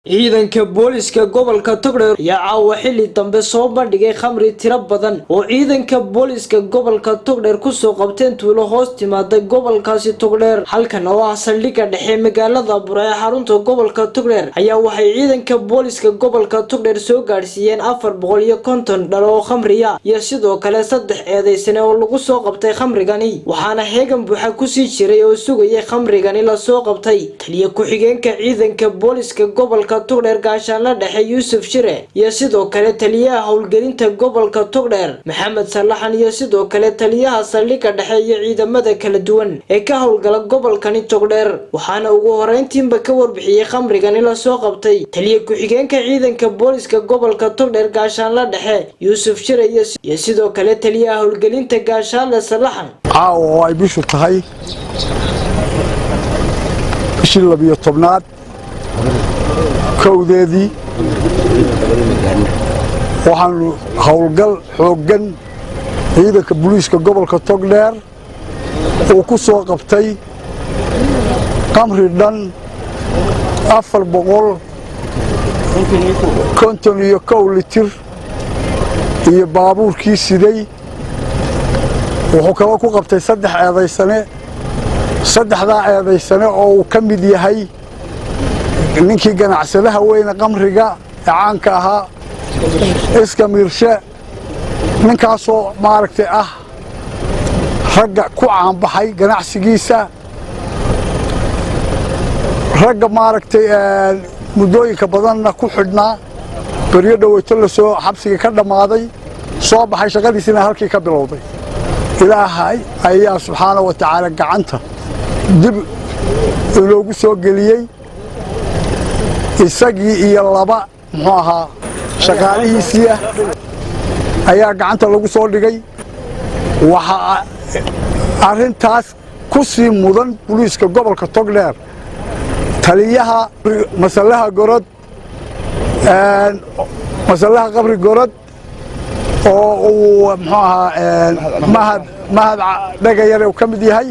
ciidanka booliska gobolka Togdheer ayaa caawa xilli dambe soo bandhigay khamri tiro badan oo ciidanka booliska gobolka Togdheer ku soo qabteen tuulo hoos timaada gobolkaasi Togdheer halkan oo ah saldhigga dhexe magaalada Burco ee xarunta gobolka Togdheer ayaa waxay ciidanka booliska gobolka Togdheer soo gaarsiiyeen 450 dhalo oo khamriya iyo sidoo kale 3 eedeysane oo lagu soo qabtay khamrigani waxaana heegan buuxa ku sii jiray oo sugayay khamrigani la soo qabtay taliye ku xigeenka ciidanka booliska gobolka Togdheer gaashaanle dhexe Yuusuf Shire iyo sidoo kale taliyaha howlgelinta gobolka Togdheer Maxamed Salaxan iyo sidoo kale taliyaha saldhigga dhexe iyo ciidamada kala duwan ee ka howlgala gobolkani Togdheer waxaana ugu horeyntiinba ka warbixiyay khamrigani la soo qabtay taliye ku xigeenka ciidanka booliska gobolka Togdheer gaashaanle dhexe Yuusuf Shire iyo sidoo kale taliyaha howlgelinta gaashaanle Salaxan oo ay bishu tahay bishii 12 kowdeedii waxaan howlgal xoogan ciidanka booliska gobolka Togdheer oo ku soo qabtay khamri dhan 451 litir iyo baabuurkii siday wuxuu kala ku qabtay 3 eedeysane saddexda eedeysane oo uu ka mid yahay ninkii ganacsadaha weyn qamriga caanka ahaa iska miirshe ninkaasoo maaragtay ah ragga ku caan baxay ganacsigiisa ragga maaragtay muddooyinka badanna ku xidhnaa bariyo dhaweyto la soo xabsiga ka dhamaaday soo baxay shaqadiisina halkii ka bilowday ilaahay ayaa subxaanahu wa tacaala gacanta dib loogu soo geliyey isagii iyo laba muxuu ahaa shaqaalihiisii ayaa gacanta lagu soo dhigay waxa arintaas ku sii mudan booliska gobolka Togdheer taliyaha masalaha gorod masalaha qabri gorod oo muxuu ahaa mahad dhagayar oo kamid yahay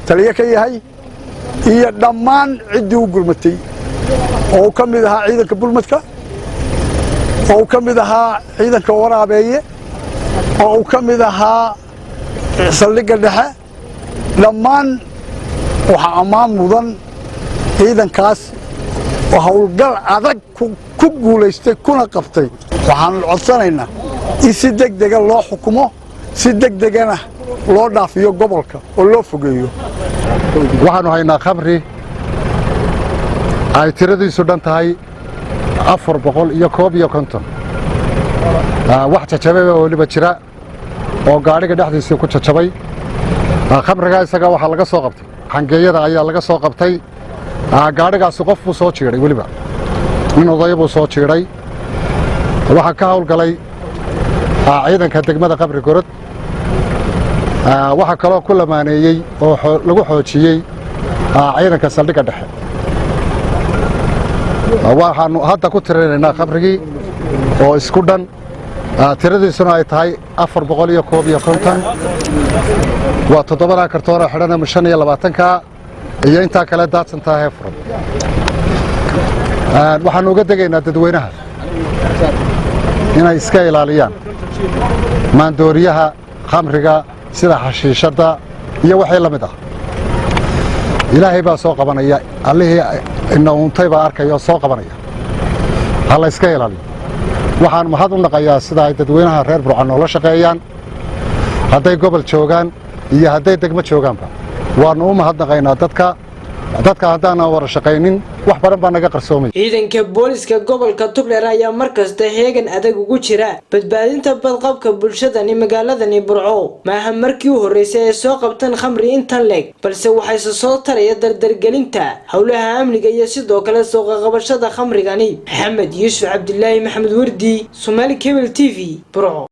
taliye ka yahay iyo dhammaan cidii u gurmatay oo kamid ahaa ciidanka bulmadka oo kamid ahaa ciidanka waraabeeye oo kamid ahaa saldhigga dhexe dhammaan waxa ammaan mudan ciidankaas oo howlgal adag ku guuleystay kuna qabtay waxaan codsanaynaa in si degdeg ah loo xukumo si degdegana loo dhaafiyo gobolka oo loo fogeeyo waxaanu haynaa khamri ay tiradiisu dhan tahay 451 wax jajabay oo waliba jira oo gaariga dhexdiisa ku jajabay khamriga isaga waxa laga soo qabtay xangeeyada ayaa laga soo qabtay gaarigaas qof uu soo jiiray waliba in odaybuu soo jiiray waxa ka howlgalay ciidanka degmada qabri gorod waxa kale oo ku lamaaneeyay oo lagu xoojiyay ciidanka saldhigga dhexe waxaanu hadda ku tirinaynaa khamrigii oo isku dhan tiradiisuna ay tahay 451 waa 7 kartoon oo xidhan 25 iyo inta kale daadsan tahay furan waxaanu uga degaynaa dadweynaha inay iska ilaaliyaan maandooriyaha khamriga sida xashiishada iyo wixii la mid ah ilaahay baa soo qabanaya allihii inna uuntay baa arkaya soo qabanaya hal iska ilaaliyo waxaan mahad u naqayaa sida ay dadweynaha reer Burco noola shaqeeyaan haday gobol joogan iyo haday degmo joogaanba waanu u mahadnaqaynaa dadka hadaan wada shaqeynin wax badan baa naga qarsoomay ciidanka booliska gobolka Togdheer ayaa markasta heegan adag ugu jira badbaadinta badqabka bulshadani magaaladani Burco maaha markii u horeysay ee soo qabtan khamri intan leeg balse waxay soo taraya dardargelinta howlaha amniga iyo sidoo kale soo qabashada khamrigani Maxamed Yuusuf Cabdullaahi Maxamed Wardi Somali Cable TV Burco.